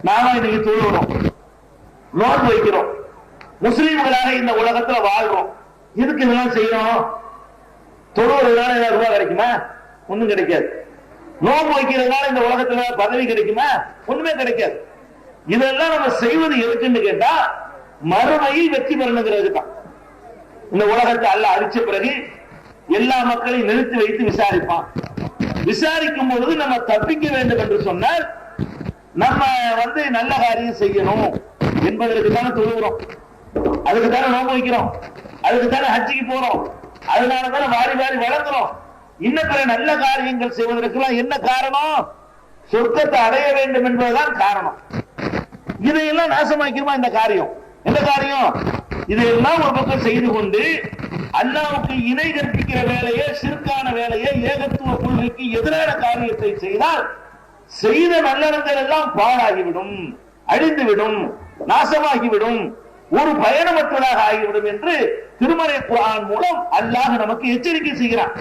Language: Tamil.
நாம இன்னைக்கு தொழுகிறோம், நோன்பு வைக்கிறோம், முஸ்லீம்களாக இந்த உலகத்துல வாழ்றோம். எதுக்கு இதெல்லாம் செய்யணும்? தொழுவதுனால ஏதாவது ரூபாய் கிடைக்குமா? ஒண்ணும் கிடைக்காது. நோன்பு வைக்கிறதுனால இந்த உலகத்துல பதவி கிடைக்குமா? ஒண்ணுமே கிடைக்காது. இதெல்லாம் நம்ம செய்வது எதுக்குன்னு கேட்டா மறுமையில் வெற்றி பெறணுங்கிறது தான். இந்த உலகத்தை அல்லாஹ் அழிச்ச பிறகு எல்லா மக்களையும் நிறுத்தி வைத்து விசாரிப்பான். விசாரிக்கும் பொழுது நம்ம தப்பிக்க வேண்டும் என்று சொன்னால் நம்ம நல்ல காரியம் செய்யணும் என்பதற்கு தானே தொழுகிறோம், அதுக்கு தானே நோன்பு வைக்கிறோம், அதுக்கு தானே ஹஜ்ஜிக்கு போறோம், அதனாலதானே வாரி வாரி வளர்க்கிறோம். இன்னும் பிற நல்ல காரியங்கள் செய்வதற்கெல்லாம் என்ன காரணம்? சொர்க்கத்தை அடைய வேண்டும் என்பதுதான் காரணம். இதையெல்லாம் நாசமாக்கிருமா இந்த காரியம்? எந்த காரியம்? இதையெல்லாம் ஒரு பக்கம் செய்து கொண்டு அல்லாஹ்வுக்கு இணை கற்பிக்கிற வேலையை, சிறுக்கான வேலையை, ஏகத்துவ கொள்கைக்கு எதிரான காரியத்தை செய்தால் செய்த நல்லறங்கள் எல்லாம் பாழாகிவிடும், அழிந்துவிடும், நாசமாகிவிடும், ஒரு பயணமற்றதாக ஆகிவிடும் என்று திருமறை குர்ஆன் மூலம் அல்லாஹ் நமக்கு எச்சரிக்கை செய்கிறான்.